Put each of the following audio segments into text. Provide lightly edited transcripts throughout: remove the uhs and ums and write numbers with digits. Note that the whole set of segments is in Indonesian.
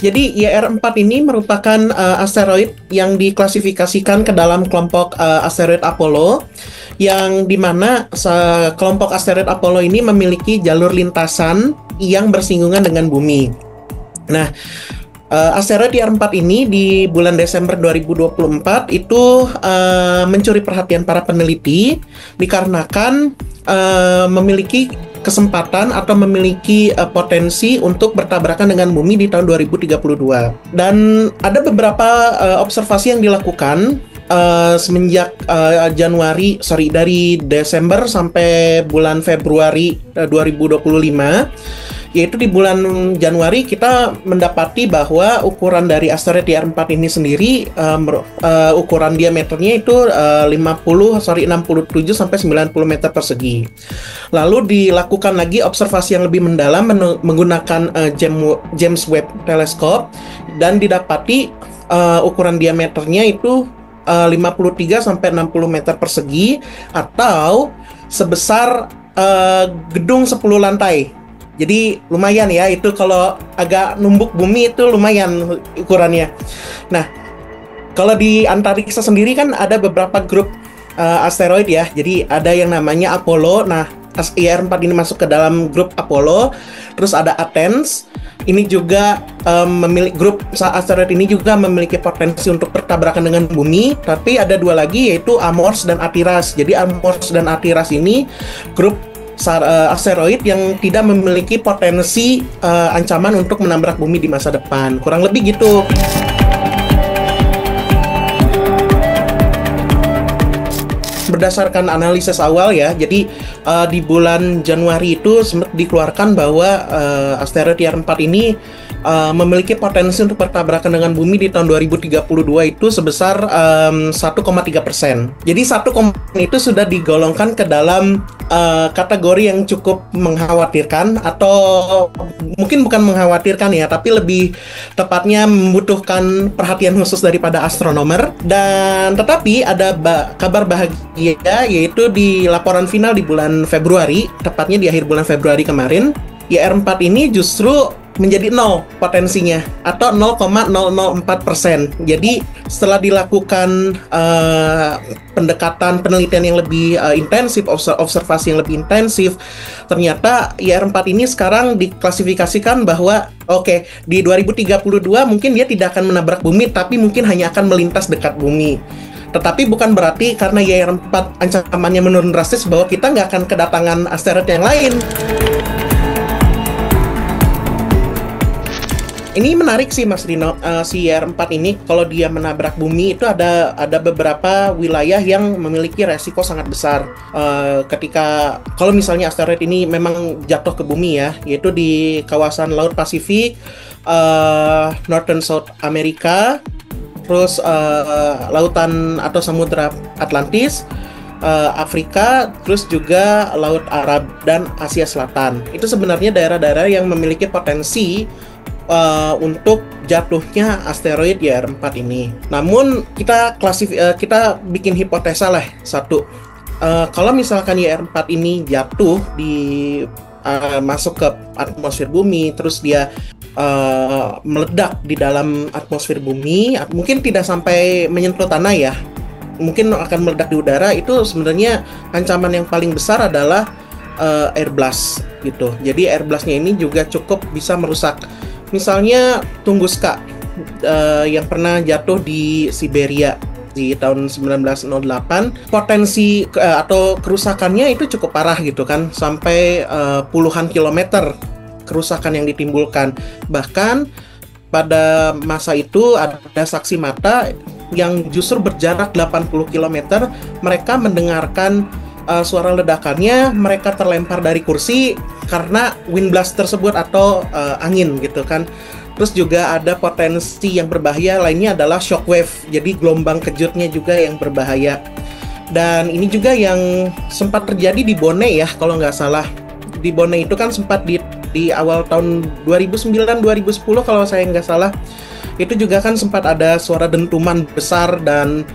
Jadi YR4 ini merupakan asteroid yang diklasifikasikan ke dalam kelompok asteroid Apollo, yang dimana kelompok asteroid Apollo ini memiliki jalur lintasan yang bersinggungan dengan bumi. Nah, asteroid YR4 ini di bulan Desember 2024 itu mencuri perhatian para peneliti dikarenakan memiliki kesempatan atau memiliki potensi untuk bertabrakan dengan bumi di tahun 2032. Dan ada beberapa observasi yang dilakukan semenjak dari Desember sampai bulan Februari 2025. Yaitu di bulan Januari kita mendapati bahwa ukuran dari asteroid YR4 ini sendiri ukuran diameternya itu 67 sampai 90 meter persegi. Lalu dilakukan lagi observasi yang lebih mendalam menggunakan James Webb Telescope dan didapati ukuran diameternya itu 53 sampai 60 meter persegi atau sebesar gedung 10 lantai. Jadi lumayan ya, itu kalau agak numbuk bumi itu lumayan ukurannya. Nah, kalau di antariksa sendiri kan ada beberapa grup asteroid ya. Jadi ada yang namanya Apollo. Nah, YR4 ini masuk ke dalam grup Apollo. Terus ada Athens. Ini juga grup asteroid ini juga memiliki potensi untuk bertabrakan dengan bumi. Tapi ada dua lagi, yaitu Amors dan Arcturus. Jadi Amors dan Arcturus ini grup asteroid yang tidak memiliki potensi ancaman untuk menabrak bumi di masa depan. Kurang lebih gitu. Berdasarkan analisis awal ya, jadi di bulan Januari itu sempat dikeluarkan bahwa asteroid YR4 ini memiliki potensi untuk bertabrakan dengan bumi di tahun 2032 itu sebesar 1,3%. Jadi 1, itu sudah digolongkan ke dalam kategori yang cukup mengkhawatirkan, atau mungkin bukan mengkhawatirkan ya, tapi lebih tepatnya membutuhkan perhatian khusus daripada astronomer. Dan tetapi ada kabar bahagia, yaitu di laporan final di bulan Februari, tepatnya di akhir bulan Februari kemarin, YR4 ini justru menjadi 0 potensinya, atau 0,004%. Jadi setelah dilakukan pendekatan penelitian yang lebih intensif, observasi yang lebih intensif, ternyata YR4 ini sekarang diklasifikasikan bahwa di 2032 mungkin dia tidak akan menabrak bumi, tapi mungkin hanya akan melintas dekat bumi. Tetapi bukan berarti karena YR4 ancamannya menurun drastis bahwa kita nggak akan kedatangan asteroid yang lain. Ini menarik sih Mas Rino, si YR4 ini kalau dia menabrak bumi itu ada beberapa wilayah yang memiliki resiko sangat besar ketika kalau misalnya asteroid ini memang jatuh ke bumi ya, yaitu di kawasan Laut Pasifik, Northern South America, terus lautan atau Samudra Atlantis, Afrika, terus juga Laut Arab dan Asia Selatan. Itu sebenarnya daerah-daerah yang memiliki potensi untuk jatuhnya asteroid YR4 ini. Namun kita bikin hipotesa lah satu. Kalau misalkan YR4 ini jatuh masuk ke atmosfer bumi, terus dia meledak di dalam atmosfer bumi, mungkin tidak sampai menyentuh tanah ya, mungkin akan meledak di udara. Itu sebenarnya ancaman yang paling besar adalah air blast gitu. Jadi air blastnya ini juga cukup bisa merusak. Misalnya Tunguska yang pernah jatuh di Siberia di tahun 1908, potensi atau kerusakannya itu cukup parah gitu kan, sampai puluhan kilometer kerusakan yang ditimbulkan. Bahkan pada masa itu ada saksi mata yang justru berjarak 80 km, mereka mendengarkan suara ledakannya, mereka terlempar dari kursi karena wind blast tersebut atau angin gitu kan. Terus juga ada potensi yang berbahaya lainnya adalah shockwave, jadi gelombang kejutnya juga yang berbahaya. Dan ini juga yang sempat terjadi di Bone ya, kalau nggak salah. Di Bone itu kan sempat di awal tahun 2009-2010 kalau saya nggak salah. Itu juga kan sempat ada suara dentuman besar dan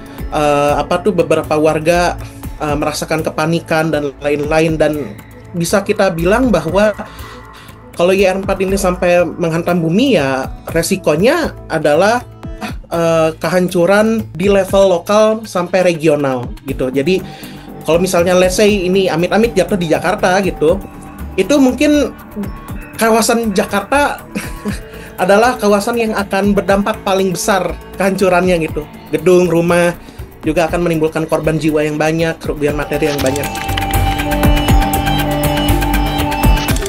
beberapa warga merasakan kepanikan dan lain-lain. Dan bisa kita bilang bahwa kalau YR4 ini sampai menghantam bumi ya resikonya adalah kehancuran di level lokal sampai regional gitu. Jadi kalau misalnya let's say ini amit-amit jatuh di Jakarta gitu, itu mungkin kawasan Jakarta adalah kawasan yang akan berdampak paling besar kehancurannya gitu. Gedung, rumah juga akan menimbulkan korban jiwa yang banyak, kerugian materi yang banyak.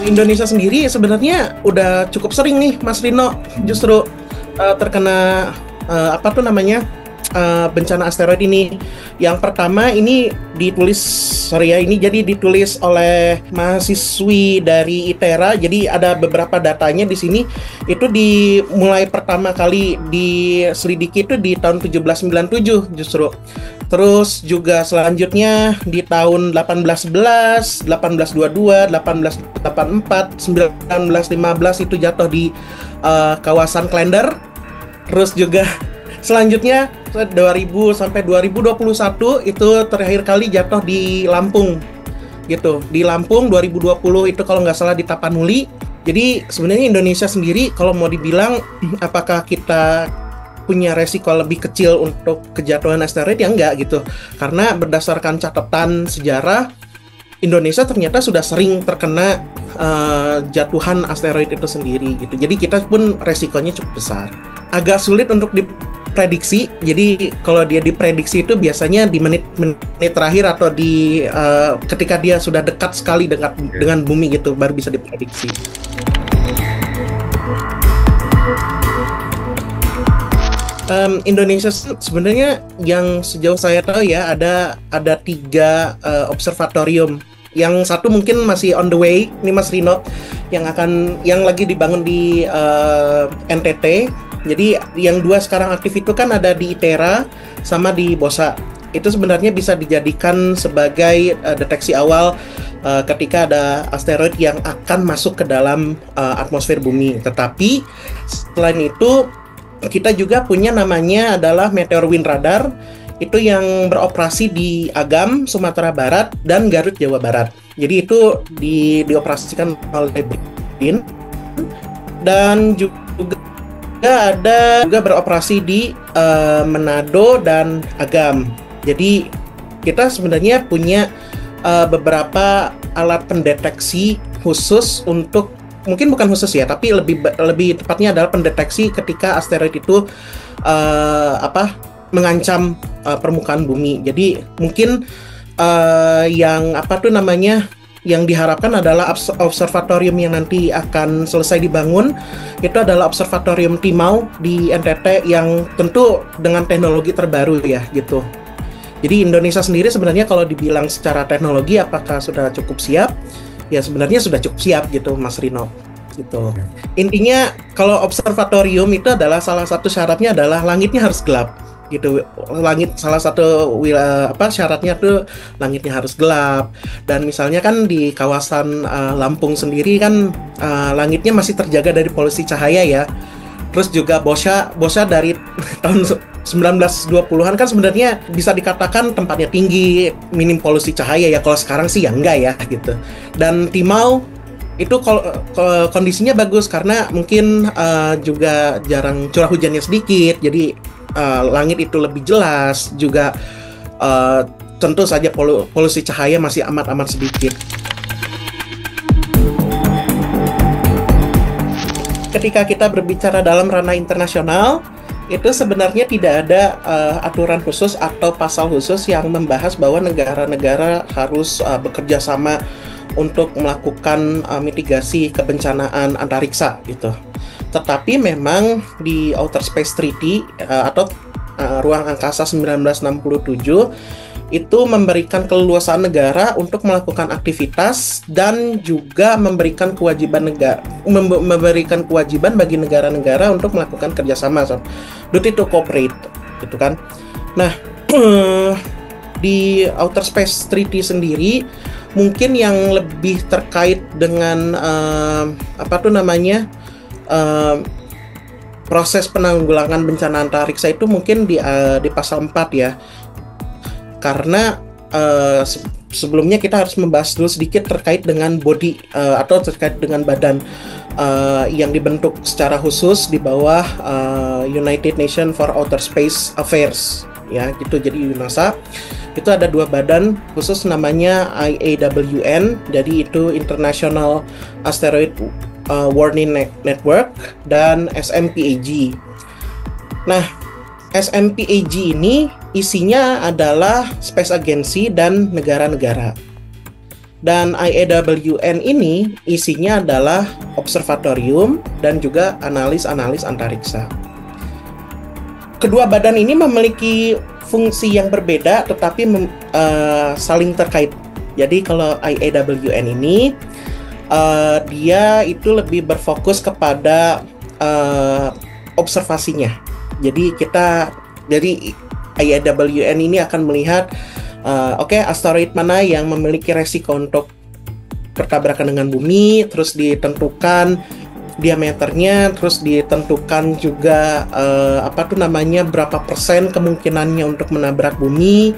Indonesia sendiri sebenarnya udah cukup sering nih Mas Rino justru terkena bencana asteroid ini. Yang pertama ini ditulis oleh mahasiswi dari ITERA. Jadi ada beberapa datanya di sini. Itu dimulai pertama kali diselidiki itu di tahun 1797 justru. Terus juga selanjutnya di tahun 1811, 1822, 1884, 1915 itu jatuh di kawasan Klender. Terus juga selanjutnya 2000 sampai 2021 itu terakhir kali jatuh di Lampung gitu. Di Lampung 2020 itu kalau nggak salah di Tapanuli. Jadi sebenarnya Indonesia sendiri kalau mau dibilang apakah kita punya resiko lebih kecil untuk kejatuhan asteroid ya enggak gitu. Karena berdasarkan catatan sejarah Indonesia ternyata sudah sering terkena jatuhan asteroid itu sendiri gitu. Jadi kita pun resikonya cukup besar. Agak sulit untuk diprediksi. Jadi kalau dia diprediksi itu biasanya di menit terakhir atau di ketika dia sudah dekat sekali dengan bumi gitu baru bisa diprediksi. Indonesia sebenarnya yang sejauh saya tahu ya ada 3 observatorium. Yang satu mungkin masih on the way nih Mas Rino yang lagi dibangun di NTT. Jadi yang 2 sekarang aktif itu kan ada di ITERA sama di BOSA. Itu sebenarnya bisa dijadikan sebagai deteksi awal ketika ada asteroid yang akan masuk ke dalam atmosfer bumi. Tetapi selain itu kita juga punya namanya adalah Meteor Wind Radar. Itu yang beroperasi di Agam, Sumatera Barat, dan Garut, Jawa Barat. Jadi itu dioperasikan oleh BRIN. Dan juga beroperasi di Manado dan Agam. Jadi kita sebenarnya punya beberapa alat pendeteksi khusus untuk, mungkin bukan khusus ya, tapi lebih tepatnya adalah pendeteksi ketika asteroid itu mengancam permukaan bumi. Jadi mungkin yang diharapkan adalah observatorium yang nanti akan selesai dibangun itu adalah observatorium Timau di NTT yang tentu dengan teknologi terbaru ya gitu. Jadi Indonesia sendiri sebenarnya kalau dibilang secara teknologi apakah sudah cukup siap? Ya sebenarnya sudah cukup siap gitu Mas Rino gitu. Intinya kalau observatorium itu adalah salah satu syaratnya adalah langitnya harus gelap gitu. Salah satu syaratnya tuh langitnya harus gelap. Dan misalnya kan di kawasan Lampung sendiri kan langitnya masih terjaga dari polusi cahaya ya. Terus juga BOSA dari tahun 1920-an kan sebenarnya bisa dikatakan tempatnya tinggi, minim polusi cahaya ya. Kalau sekarang sih ya enggak ya gitu. Dan Timau itu kondisinya bagus karena mungkin juga jarang curah hujannya sedikit. Jadi langit itu lebih jelas, juga tentu saja polusi cahaya masih amat-amat sedikit. Ketika kita berbicara dalam ranah internasional, itu sebenarnya tidak ada aturan khusus atau pasal khusus yang membahas bahwa negara-negara harus bekerja sama untuk melakukan mitigasi kebencanaan antariksa gitu. Tetapi memang di Outer Space Treaty atau Ruang Angkasa 1967 itu memberikan keleluasaan negara untuk melakukan aktivitas dan juga memberikan kewajiban bagi negara-negara untuk melakukan kerjasama, duty to cooperate, gitu kan. Nah, di Outer Space Treaty sendiri mungkin yang lebih terkait dengan proses penanggulangan bencana antariksa itu mungkin di pasal 4 ya. Karena sebelumnya kita harus membahas dulu sedikit terkait dengan body atau terkait dengan badan yang dibentuk secara khusus di bawah United Nations for Outer Space Affairs, ya gitu. Jadi NASA itu ada 2 badan khusus namanya IAWN, jadi itu International Asteroid Warning Network, dan SMPAG. Nah, SMPAG ini isinya adalah Space Agency dan negara-negara. Dan IAWN ini isinya adalah observatorium dan juga analis-analis antariksa. Kedua badan ini memiliki fungsi yang berbeda tetapi saling terkait. Jadi kalau IAWN ini dia itu lebih berfokus kepada observasinya. Jadi IAWN ini akan melihat asteroid mana yang memiliki resiko untuk bertabrakan dengan bumi, terus ditentukan diameternya, terus ditentukan juga berapa persen kemungkinannya untuk menabrak bumi.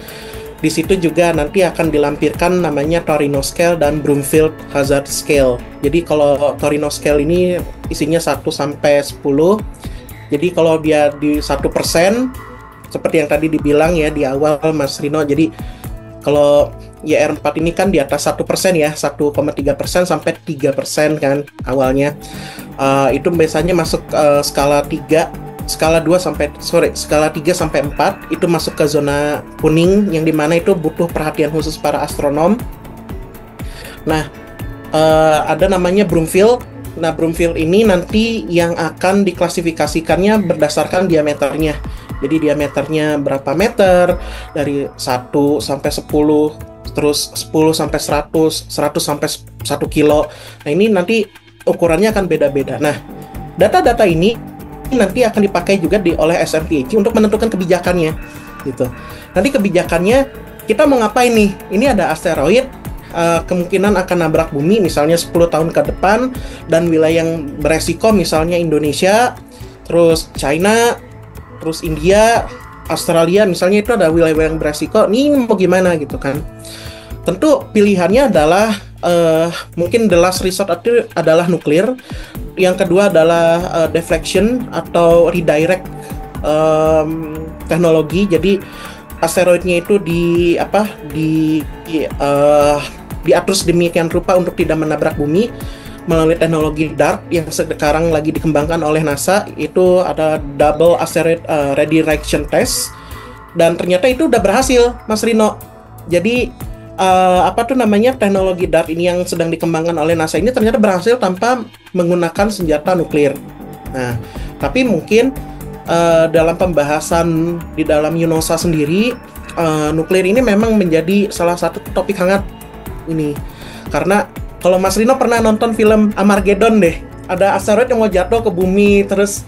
Di situ juga nanti akan dilampirkan namanya Torino Scale dan Brumfield Hazard Scale. Jadi kalau Torino Scale ini isinya 1 sampai 10. Jadi kalau dia di 1%, seperti yang tadi dibilang ya di awal Mas Rino, jadi kalau YR4 ini kan di atas 1% ya, 1,3% sampai 3% kan awalnya. Itu biasanya masuk skala 3 sampai 4 itu masuk ke zona kuning, yang dimana itu butuh perhatian khusus para astronom. Nah, ada namanya Brumfield. Nah, Brumfield ini nanti yang akan diklasifikasikannya berdasarkan diameternya. Jadi diameternya berapa meter, dari 1 sampai 10, terus 10 sampai 100, 100 sampai 1 kilo. Nah, ini nanti ukurannya akan beda-beda. Nah, data-data ini nanti akan dipakai juga oleh SMPAG untuk menentukan kebijakannya gitu. Nanti kebijakannya kita mau ngapain nih? Ini ada asteroid, kemungkinan akan nabrak bumi misalnya 10 tahun ke depan, dan wilayah yang beresiko misalnya Indonesia, terus China, terus India, Australia misalnya, itu ada wilayah yang beresiko. Nih mau gimana gitu kan? Tentu pilihannya adalah mungkin the last resort itu adalah nuklir. Yang kedua adalah deflection atau redirect teknologi. Jadi asteroidnya itu diatur sedemikian rupa untuk tidak menabrak bumi melalui teknologi DART yang sekarang lagi dikembangkan oleh NASA. Itu ada Double Asteroid Redirection Test, dan ternyata itu udah berhasil, Mas Rino. Jadi teknologi DART ini yang sedang dikembangkan oleh NASA ini ternyata berhasil tanpa menggunakan senjata nuklir. Nah, tapi mungkin dalam pembahasan di dalam UNOSA sendiri, nuklir ini memang menjadi salah satu topik hangat ini. Karena kalau Mas Rino pernah nonton film Armageddon deh, ada asteroid yang mau jatuh ke bumi, terus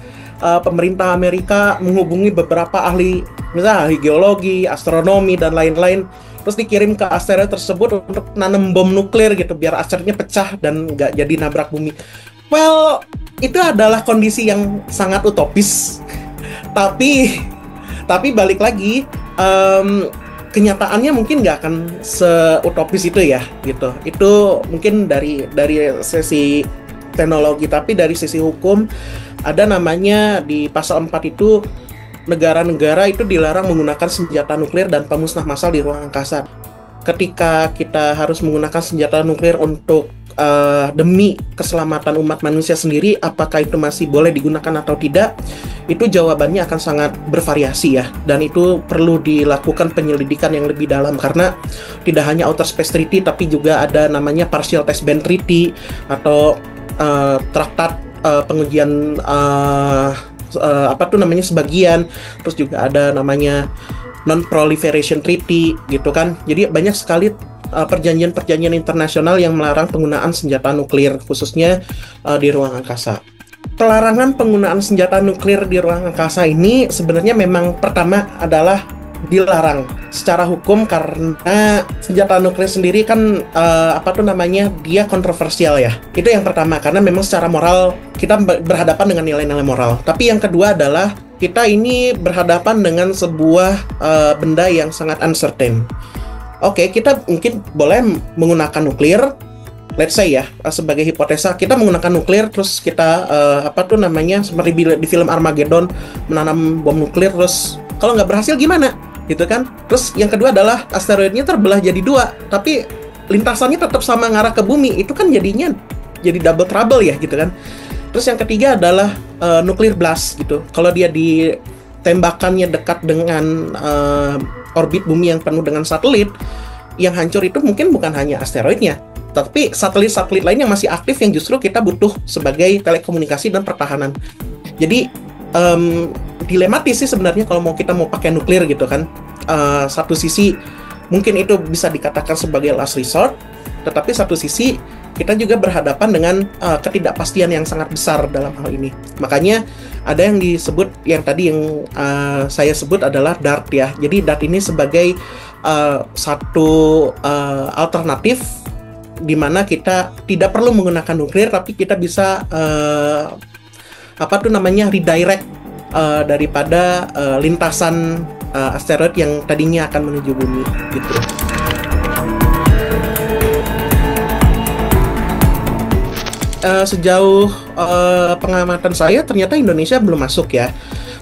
pemerintah Amerika menghubungi beberapa ahli, misalnya ahli geologi, astronomi, dan lain-lain, terus dikirim ke asteroid tersebut untuk nanam bom nuklir gitu, biar asteroidnya pecah dan nggak jadi nabrak bumi. Well, itu adalah kondisi yang sangat utopis. Tapi balik lagi, kenyataannya mungkin nggak akan seutopis itu ya gitu. Itu mungkin dari sisi teknologi, tapi dari sisi hukum ada namanya di pasal 4 itu, negara-negara itu dilarang menggunakan senjata nuklir dan pemusnah massal di ruang angkasa. Ketika kita harus menggunakan senjata nuklir untuk demi keselamatan umat manusia sendiri, apakah itu masih boleh digunakan atau tidak? Itu jawabannya akan sangat bervariasi ya, dan itu perlu dilakukan penyelidikan yang lebih dalam, karena tidak hanya Outer Space Treaty tapi juga ada namanya Partial Test Ban Treaty atau traktat pengujian sebagian, terus juga ada namanya Non-Proliferation Treaty gitu kan. Jadi banyak sekali perjanjian-perjanjian internasional yang melarang penggunaan senjata nuklir, khususnya di ruang angkasa. Pelarangan penggunaan senjata nuklir di ruang angkasa ini sebenarnya memang pertama adalah dilarang secara hukum, karena senjata nuklir sendiri kan dia kontroversial ya. Itu yang pertama, karena memang secara moral kita berhadapan dengan nilai-nilai moral. Tapi yang kedua adalah kita ini berhadapan dengan sebuah benda yang sangat uncertain. Oke, kita mungkin boleh menggunakan nuklir. Let's say ya, sebagai hipotesa kita menggunakan nuklir, terus kita apa tuh namanya, seperti di film Armageddon, menanam bom nuklir, terus kalau nggak berhasil gimana, gitu kan? Terus yang kedua adalah asteroidnya terbelah jadi dua, tapi lintasannya tetap sama ngarah ke bumi, itu kan jadinya jadi double trouble ya, gitu kan? Terus yang ketiga adalah nuclear blast gitu. Kalau dia ditembakannya dekat dengan orbit bumi yang penuh dengan satelit, yang hancur itu mungkin bukan hanya asteroidnya, tapi satelit-satelit lain yang masih aktif yang justru kita butuh sebagai telekomunikasi dan pertahanan. Jadi dilematis sih sebenarnya kalau kita mau pakai nuklir gitu kan. Satu sisi mungkin itu bisa dikatakan sebagai last resort, tetapi satu sisi kita juga berhadapan dengan ketidakpastian yang sangat besar dalam hal ini. Makanya ada yang disebut, yang tadi yang saya sebut adalah DART ya. Jadi DART ini sebagai satu alternatif di mana kita tidak perlu menggunakan nuklir, tapi kita bisa redirect daripada lintasan asteroid yang tadinya akan menuju bumi gitu. Sejauh pengamatan saya ternyata Indonesia belum masuk ya.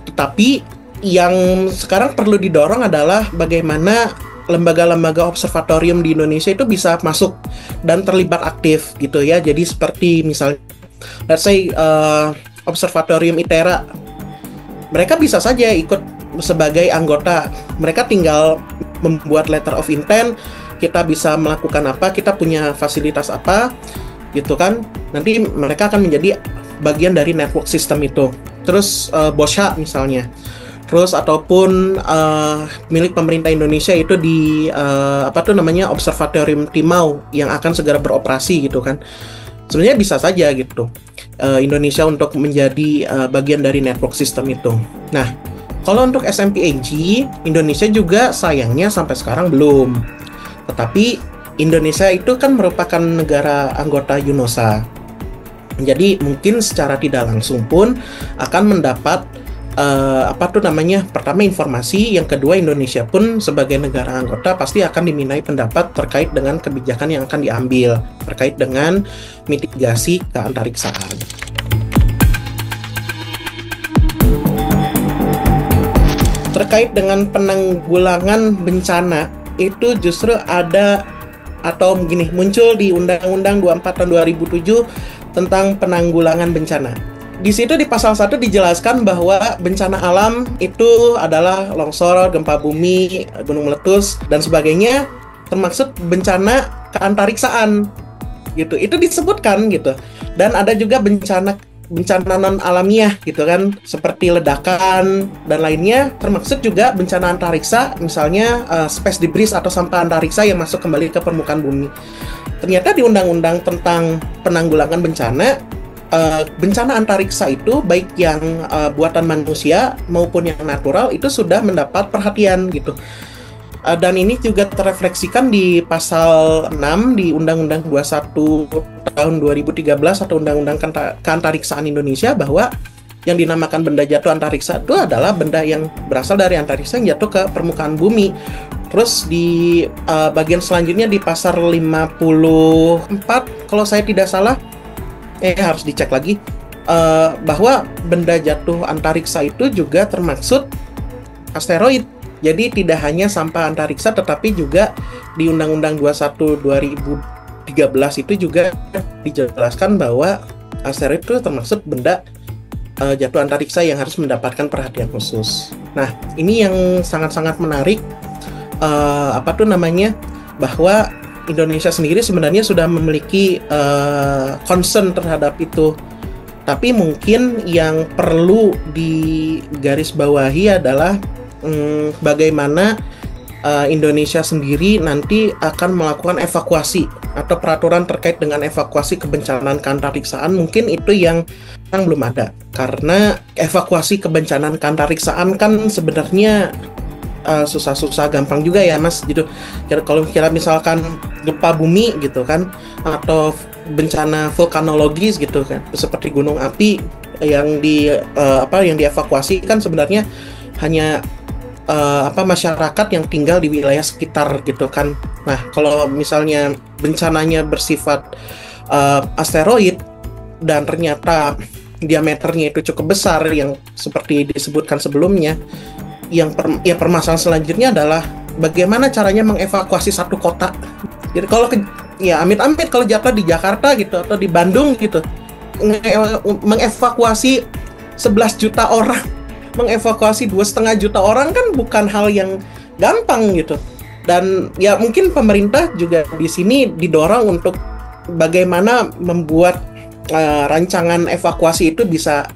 Tetapi yang sekarang perlu didorong adalah bagaimana lembaga-lembaga observatorium di Indonesia itu bisa masuk dan terlibat aktif gitu ya. Jadi seperti misalnya let's say observatorium ITERA, mereka bisa saja ikut sebagai anggota. Mereka tinggal membuat letter of intent, kita bisa melakukan apa, kita punya fasilitas apa gitu kan. Nanti mereka akan menjadi bagian dari network system itu. Terus BOSHA misalnya, terus ataupun milik pemerintah Indonesia itu di Observatorium Timau yang akan segera beroperasi gitu kan. Sebenarnya bisa saja gitu Indonesia untuk menjadi bagian dari network system itu. Nah, kalau untuk SMPAG Indonesia juga sayangnya sampai sekarang belum. Tetapi Indonesia itu kan merupakan negara anggota UNOSA. Jadi mungkin secara tidak langsung pun akan mendapat pertama informasi, yang kedua Indonesia pun sebagai negara anggota pasti akan dimintai pendapat terkait dengan kebijakan yang akan diambil terkait dengan mitigasi keantariksaan. Terkait dengan penanggulangan bencana itu justru ada atau begini, muncul di Undang-Undang 24 tahun 2007 tentang penanggulangan bencana. Di situ di pasal 1 dijelaskan bahwa bencana alam itu adalah longsor, gempa bumi, gunung meletus, dan sebagainya, termasuk bencana keantariksaan gitu. Itu disebutkan gitu. Dan ada juga bencana non alamiah gitu kan, seperti ledakan dan lainnya, termasuk juga bencana antariksa, misalnya space debris atau sampah antariksa yang masuk kembali ke permukaan bumi. Ternyata di undang-undang tentang penanggulangan bencana antariksa itu baik yang buatan manusia maupun yang natural itu sudah mendapat perhatian gitu. Dan ini juga terefleksikan di pasal 6 di Undang-Undang 21 tahun 2013 atau Undang-Undang Keantariksaan Indonesia, bahwa yang dinamakan benda jatuh antariksa itu adalah benda yang berasal dari antariksa yang jatuh ke permukaan bumi. Terus di bagian selanjutnya di pasal 54 kalau saya tidak salah, harus dicek lagi, bahwa benda jatuh antariksa itu juga termaksud asteroid. Jadi tidak hanya sampah antariksa, tetapi juga di Undang-Undang 21 2013 itu juga dijelaskan bahwa asteroid itu termaksud benda jatuh antariksa yang harus mendapatkan perhatian khusus. Nah, ini yang sangat-sangat menarik, bahwa Indonesia sendiri sebenarnya sudah memiliki concern terhadap itu. Tapi mungkin yang perlu digarisbawahi adalah bagaimana Indonesia sendiri nanti akan melakukan evakuasi atau peraturan terkait dengan evakuasi kebencanaan keantariksaan. Mungkin itu yang belum ada, karena evakuasi kebencanaan keantariksaan kan sebenarnya susah-susah gampang juga ya Mas gitu. Kalau kira misalkan gempa bumi gitu kan, atau bencana vulkanologis gitu kan, seperti gunung api yang dievakuasi kan sebenarnya hanya masyarakat yang tinggal di wilayah sekitar gitu kan. Nah, kalau misalnya bencananya bersifat asteroid dan ternyata diameternya itu cukup besar yang seperti disebutkan sebelumnya, permasalahan selanjutnya adalah bagaimana caranya mengevakuasi satu kota. Jadi kalau amit-amit kalau jatuh di Jakarta gitu atau di Bandung gitu, mengevakuasi 11 juta orang, mengevakuasi 2,5 juta orang kan bukan hal yang gampang gitu. Dan ya mungkin pemerintah juga di sini didorong untuk bagaimana membuat rancangan evakuasi itu bisa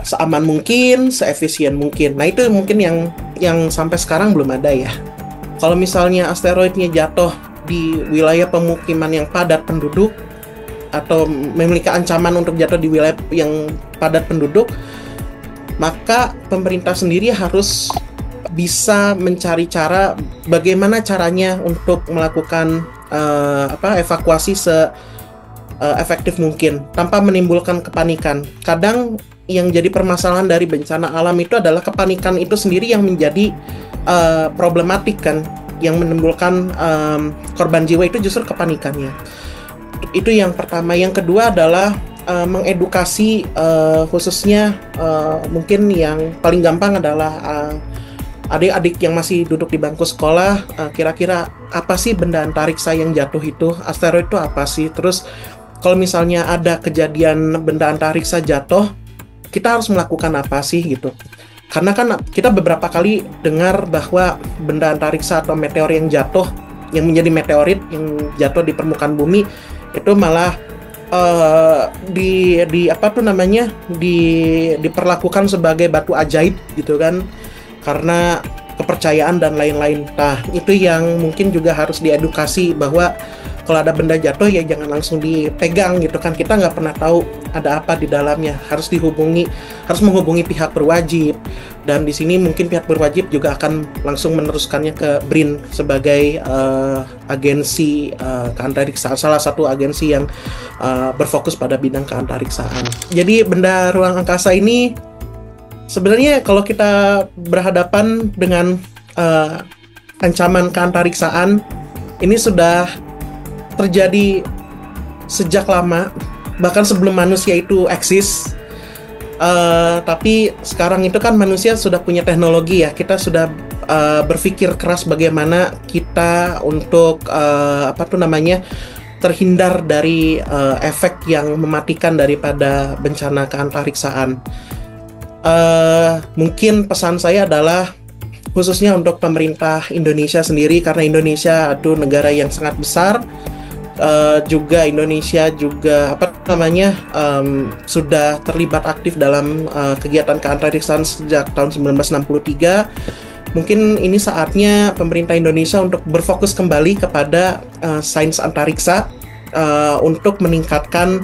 seaman mungkin, seefisien mungkin. Nah itu mungkin yang sampai sekarang belum ada ya. Kalau misalnya asteroidnya jatuh di wilayah pemukiman yang padat penduduk atau memiliki ancaman untuk jatuh di wilayah yang padat penduduk, maka pemerintah sendiri harus bisa mencari cara bagaimana caranya untuk melakukan evakuasi efektif mungkin tanpa menimbulkan kepanikan. Kadang yang jadi permasalahan dari bencana alam itu adalah kepanikan itu sendiri yang menjadi problematik kan, yang menimbulkan korban jiwa itu justru kepanikannya. Itu yang pertama. Yang kedua adalah mengedukasi, khususnya mungkin yang paling gampang adalah adik-adik yang masih duduk di bangku sekolah, kira-kira apa sih benda antariksa yang jatuh itu, asteroid itu apa sih, terus kalau misalnya ada kejadian benda antariksa jatuh, kita harus melakukan apa sih gitu. Karena kan kita beberapa kali dengar bahwa benda antariksa atau meteor yang jatuh, yang menjadi meteorit yang jatuh di permukaan bumi itu malah diperlakukan sebagai batu ajaib gitu kan, karena kepercayaan dan lain-lain. Nah itu yang mungkin juga harus diedukasi bahwa kalau ada benda jatuh ya jangan langsung dipegang gitu kan, kita nggak pernah tahu ada apa di dalamnya. Harus menghubungi pihak berwajib, dan di sini mungkin pihak berwajib juga akan langsung meneruskannya ke BRIN sebagai agensi keantariksaan, salah satu agensi yang berfokus pada bidang keantariksaan. Jadi benda ruang angkasa ini sebenarnya kalau kita berhadapan dengan ancaman keantariksaan ini sudah terjadi sejak lama, bahkan sebelum manusia itu eksis. Tapi sekarang itu kan manusia sudah punya teknologi ya, kita sudah berpikir keras bagaimana kita untuk terhindar dari efek yang mematikan daripada bencana keantariksaan. Mungkin pesan saya adalah khususnya untuk pemerintah Indonesia sendiri, karena Indonesia itu negara yang sangat besar. Juga Indonesia juga sudah terlibat aktif dalam kegiatan keantariksaan sejak tahun 1963. Mungkin ini saatnya pemerintah Indonesia untuk berfokus kembali kepada sains antariksa, untuk meningkatkan,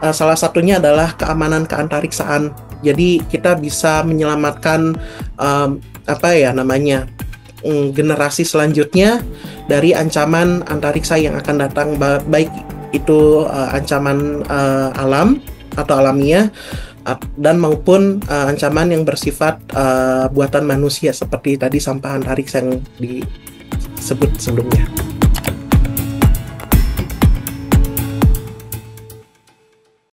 salah satunya adalah keamanan keantariksaan. Jadi kita bisa menyelamatkan generasi selanjutnya dari ancaman antariksa yang akan datang, baik itu ancaman alam atau alamiah dan maupun ancaman yang bersifat buatan manusia seperti tadi sampah antariksa yang disebut sebelumnya.